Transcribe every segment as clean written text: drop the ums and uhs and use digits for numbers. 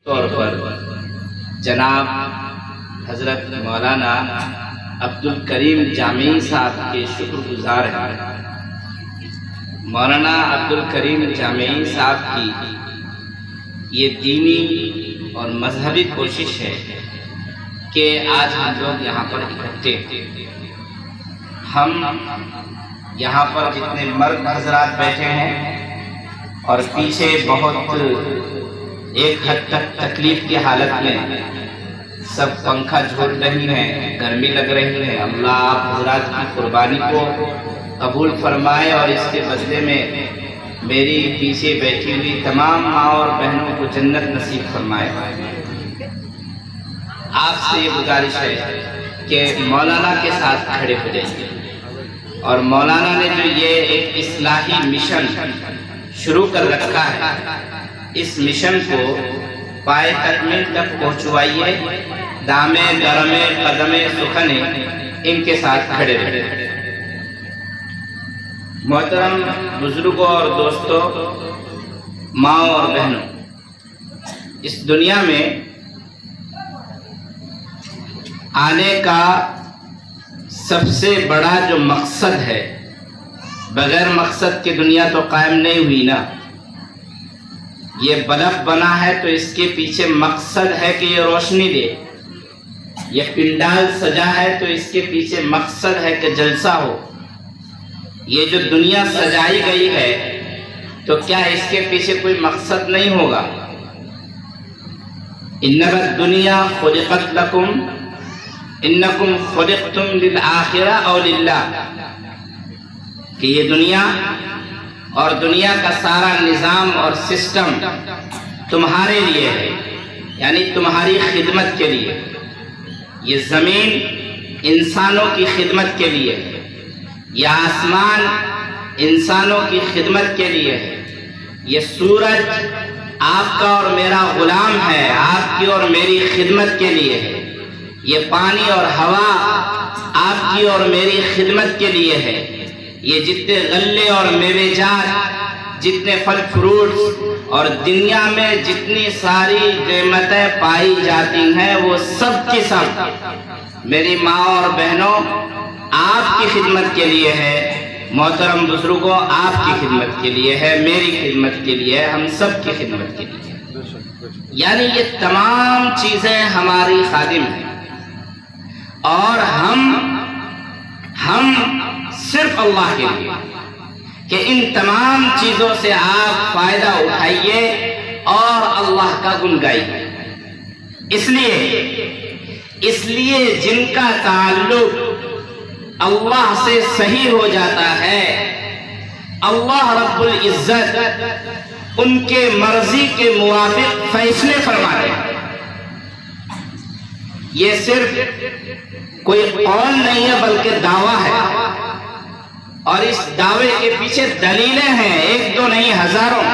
طور پر جناب حضرت مولانا عبدالکریم جامعی صاحب کے شکر گزار ہیں۔ مولانا عبدالکریم جامعی صاحب کی یہ دینی اور مذہبی کوشش ہے کہ آج ہم لوگ یہاں پر اکٹھے ہم یہاں پر جتنے مرد حضرات بیٹھے ہیں اور پیچھے بہت ایک حد تک تکلیف کی حالت میں سب پنکھا جھول رہی ہیں، گرمی لگ رہی ہے۔ اللہ آپ حضرات کی قربانی کو قبول فرمائے اور اس کے بدلے میں میری پیچھے بیٹھی ہوئی تمام ماں اور بہنوں کو جنت نصیب فرمائے۔ آپ سے یہ گزارش ہے کہ مولانا کے ساتھ کھڑے ہو جائیے، اور مولانا نے جو یہ ایک اصلاحی مشن شروع کر رکھا ہے، اس مشن کو پائے تکمیل تک پہنچوائیے۔ دامے درمے قدمے سخنے ان کے ساتھ کھڑے رہے۔ محترم بزرگوں اور دوستوں، ماں اور بہنوں، اس دنیا میں آنے کا سب سے بڑا جو مقصد ہے، بغیر مقصد کی دنیا تو قائم نہیں ہوئی نا۔ یہ بلب بنا ہے تو اس کے پیچھے مقصد ہے کہ یہ روشنی دے۔ یہ پنڈال سجا ہے تو اس کے پیچھے مقصد ہے کہ جلسہ ہو۔ یہ جو دنیا سجائی گئی ہے تو کیا اس کے پیچھے کوئی مقصد نہیں ہوگا؟ انما الدنیا خلقت لکم انکم خلقتم للآخرہ او للہ، کہ یہ دنیا اور دنیا کا سارا نظام اور سسٹم تمہارے لیے ہے، یعنی تمہاری خدمت کے لیے۔ یہ زمین انسانوں کی خدمت کے لیے ہے، یہ آسمان انسانوں کی خدمت کے لیے ہے، یہ سورج آپ کا اور میرا غلام ہے، آپ کی اور میری خدمت کے لیے ہے، یہ پانی اور ہوا آپ کی اور میری خدمت کے لیے ہے، یہ جتنے غلے اور میوے جات، جتنے پھل فروٹس اور دنیا میں جتنی ساری نعمتیں پائی جاتی ہیں، وہ سب کی سب میری ماں اور بہنوں آپ کی خدمت کے لیے ہے۔ محترم بزرگوں، آپ کی خدمت کے لیے ہے، میری خدمت کے لیے ہے، ہم سب کی خدمت کے لیے ہے۔ یعنی یہ تمام چیزیں ہماری خادم ہیں، اور ہم صرف اللہ کے لیے، کہ ان تمام چیزوں سے آپ فائدہ اٹھائیے اور اللہ کا گن گائیے۔ اس لیے جن کا تعلق اللہ سے صحیح ہو جاتا ہے، اللہ رب العزت ان کے مرضی کے موافق فیصلے فرماتے ہیں۔ یہ صرف کوئی قول نہیں ہے بلکہ دعویٰ ہے، اور اس دعوے کے پیچھے دلیلیں ہیں، ایک دو نہیں، ہزاروں۔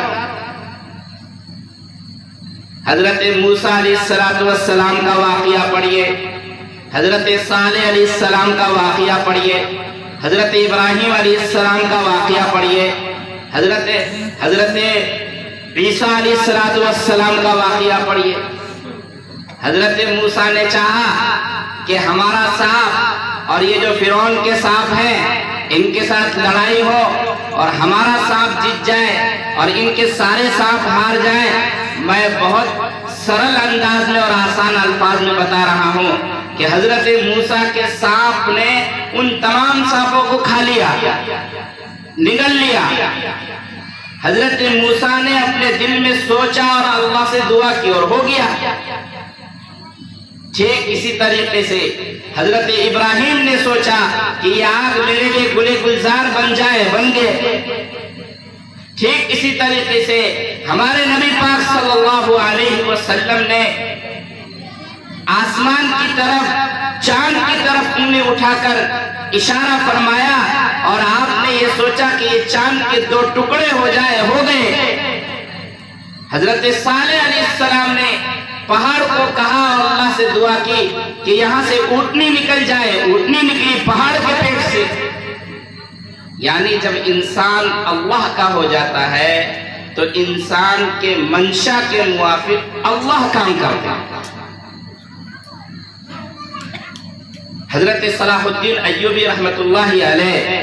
حضرت موسیٰ علیہ السلام کا واقعہ پڑھیے، حضرت صالح علیہ السلام کا واقعہ پڑھیے، حضرت ابراہیم علیہ السلام کا واقعہ پڑھیے، حضرت عیسیٰ علیہ السلام کا واقعہ پڑھیے۔ حضرت موسیٰ نے چاہا کہ ہمارا سانپ اور یہ جو فرعون کے سانپ ہیں ان کے ساتھ لڑائی ہو اور ہمارا سانپ جیت جائے اور ان کے سارے سانپ ہار جائیں۔ میں بہت سرل انداز میں اور آسان الفاظ میں بتا رہا ہوں کہ حضرت موسیٰ کے سانپ نے ان تمام سانپوں کو کھا لیا، نگل لیا۔ حضرت موسیٰ نے اپنے دل میں سوچا اور اللہ سے دعا کی اور ہو گیا۔ ٹھیک اسی طریقے سے حضرت ابراہیم نے سوچا کہ یہ آگ میرے لیے گلے گلزار بن جائے، بن گئے۔ ٹھیک اسی طریقے سے ہمارے نبی پاک صلی اللہ علیہ وسلم نے آسمان کی طرف، چاند کی طرف انہیں اٹھا کر اشارہ فرمایا، اور آپ نے یہ سوچا کہ یہ چاند کے دو ٹکڑے ہو جائے، ہو گئے۔ حضرت صالح علیہ السلام نے پہاڑ کو کہا اور اللہ سے دعا کی کہ یہاں سے اونٹنی نکل جائے، اونٹنی نکلی پہاڑ کے پیٹ سے۔ یعنی جب انسان اللہ کا ہو جاتا ہے تو انسان کے منشا کے موافق اللہ کام کرتے ہیں۔ حضرت صلاح الدین ایوبی رحمت اللہ علیہ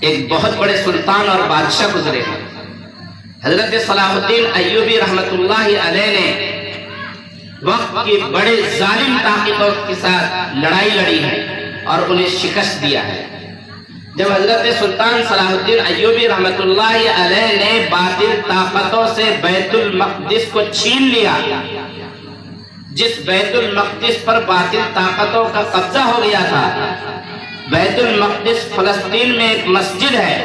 ایک بہت بڑے سلطان اور بادشاہ گزرے ہیں۔ حضرت صلاح الدین ایوبی رحمت اللہ علیہ نے وقت کی بڑے ظالم طاقتوں کے ساتھ لڑائی لڑی ہے اور انہیں شکست دیا ہے۔ جب حضرت سلطان صلاح الدین ایوبی رحمت اللہ علیہ نے باطل طاقتوں سے بیت المقدس کو چھین لیا، جس بیت المقدس پر باطل طاقتوں کا قبضہ ہو گیا تھا، بیت المقدس فلسطین میں ایک مسجد ہے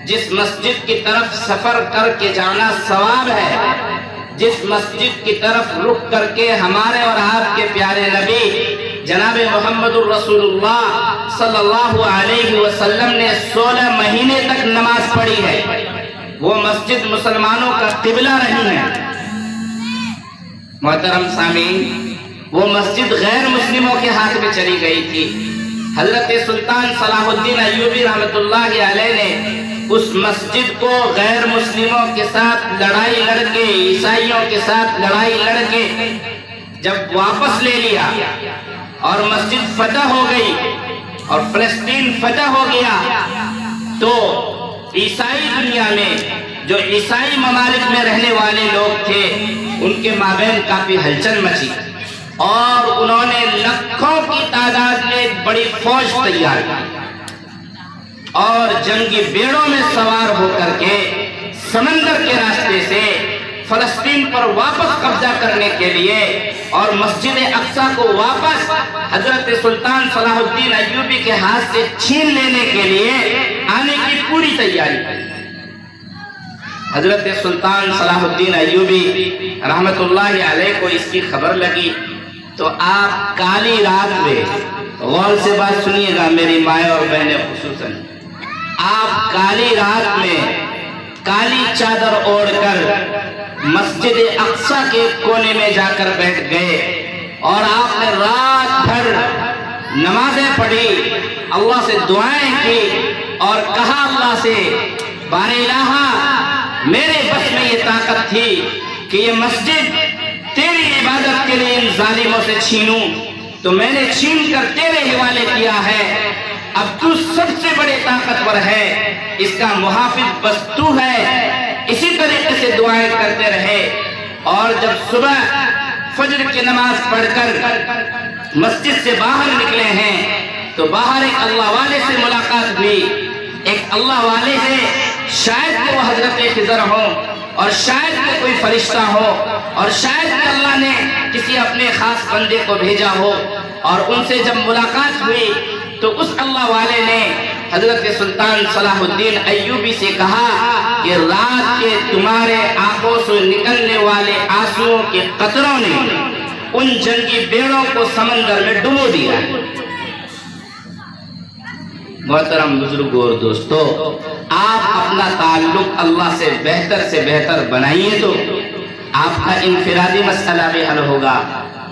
جس مسجد کی طرف سفر کر کے جانا ثواب ہے، جس مسجد کی طرف رک کر کے ہمارے اور آپ کے پیارے نبی جناب محمد الرسول اللہ صلی اللہ علیہ وسلم نے 16 مہینے تک نماز پڑھی ہے، وہ مسجد مسلمانوں کا قبلہ رہی ہے۔ محترم سامعین، وہ مسجد غیر مسلموں کے ہاتھ میں چلی گئی تھی۔ حضرت سلطان صلاح الدین ایوبی رحمت اللہ علیہ نے اس مسجد کو غیر مسلموں کے ساتھ لڑائی لڑ کے، عیسائیوں کے ساتھ لڑائی لڑ کے جب واپس لے لیا اور مسجد فتح ہو گئی اور فلسطین فتح ہو گیا، تو عیسائی دنیا میں جو عیسائی ممالک میں رہنے والے لوگ تھے ان کے مابین کافی ہلچل مچی اور انہوں نے لکھوں کی تعداد میں ایک بڑی فوج تیار کی اور جنگی بیڑوں میں سوار ہو کر کے سمندر کے راستے سے فلسطین پر واپس قبضہ کرنے کے لیے اور مسجد اقصی کو واپس حضرت سلطان صلاح الدین ایوبی کے ہاتھ سے چھین لینے کے لیے آنے کی پوری تیاری کی۔ حضرت سلطان صلاح الدین ایوبی رحمت اللہ علیہ کو اس کی خبر لگی تو آپ کالی رات میں، غور سے بات سنیے گا میری مائیں اور بہنیں خصوصاً، آپ کالی رات میں کالی چادر اوڑھ کر مسجد اقصی کے کونے میں جا کر بیٹھ گئے اور آپ نے رات بھر نمازیں پڑھی، اللہ سے دعائیں کی اور کہا اللہ سے، بار الہ میرے بس میں یہ طاقت تھی کہ یہ مسجد تیری عبادت کے لیے ان ظالموں سے چھینوں، تو میں نے چھین کر تیرے حوالے کیا ہے، اب تو سب سے بڑے طاقتور ہے، اس کا محافظ بس تو ہے۔ اسی طریقے سے دعائیں کرتے رہے اور جب صبح فجر کی نماز پڑھ کر مسجد سے باہر نکلے ہیں تو باہر ایک اللہ والے سے ملاقات ہوئی، ایک اللہ والے سے، شاید کہ وہ حضرت خضر ہو اور شاید کہ کوئی فرشتہ ہو اور شاید کہ اللہ نے کسی اپنے خاص بندے کو بھیجا ہو، اور ان سے جب ملاقات ہوئی تو اس اللہ والے نے حضرت سلطان صلاح الدین ایوبی سے کہا کہ رات کے تمہارے آنکھوں سے نکلنے والے آنسوؤں کے قطروں نے ان جنگی بیڑوں کو سمندر میں ڈبو دیا۔ محترم بزرگوں اور دوستو، آپ اپنا تعلق اللہ سے بہتر بنائیے تو آپ کا انفرادی مسئلہ بھی حل ہوگا،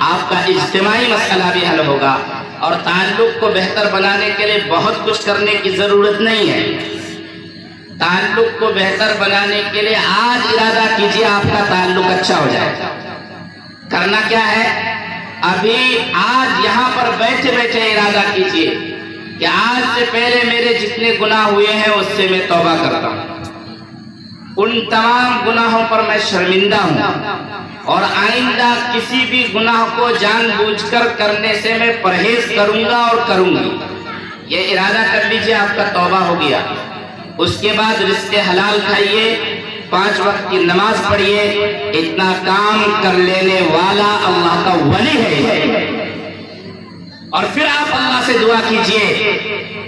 آپ کا اجتماعی مسئلہ بھی حل ہوگا، اور تعلق کو بہتر بنانے کے لیے بہت کچھ کرنے کی ضرورت نہیں ہے۔ تعلق کو بہتر بنانے کے لیے آج ارادہ کیجئے آپ کا تعلق اچھا ہو جائے۔ کرنا کیا ہے؟ ابھی آج یہاں پر بیٹھے بیٹھے ارادہ کیجئے کہ آج سے پہلے میرے جتنے گناہ ہوئے ہیں اس سے میں توبہ کرتا ہوں، ان تمام گناہوں پر میں شرمندہ ہوں اور آئندہ کسی بھی گناہ کو جان بوجھ کر کرنے سے میں پرہیز کروں گا اور کروں گی۔ یہ ارادہ کر لیجئے، آپ کا توبہ ہو گیا۔ اس کے بعد رزق حلال کھائیے، 5 وقت کی نماز پڑھیے، اتنا کام کر لینے والا اللہ کا ولی ہے۔ اور پھر آپ اللہ سے دعا کیجئے،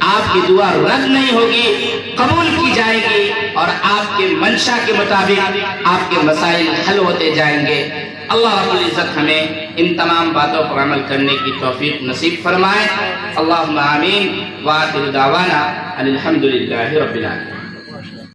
آپ کی دعا رد نہیں ہوگی، قبول کی جائے گی اور آپ کے منشا کے مطابق آپ کے مسائل حل ہوتے جائیں گے۔ اللہ رب العزت ہمیں ان تمام باتوں پر عمل کرنے کی توفیق نصیب فرمائے۔ اللہم آمین، وآخر دعوانا الحمدللہ رب العالمین۔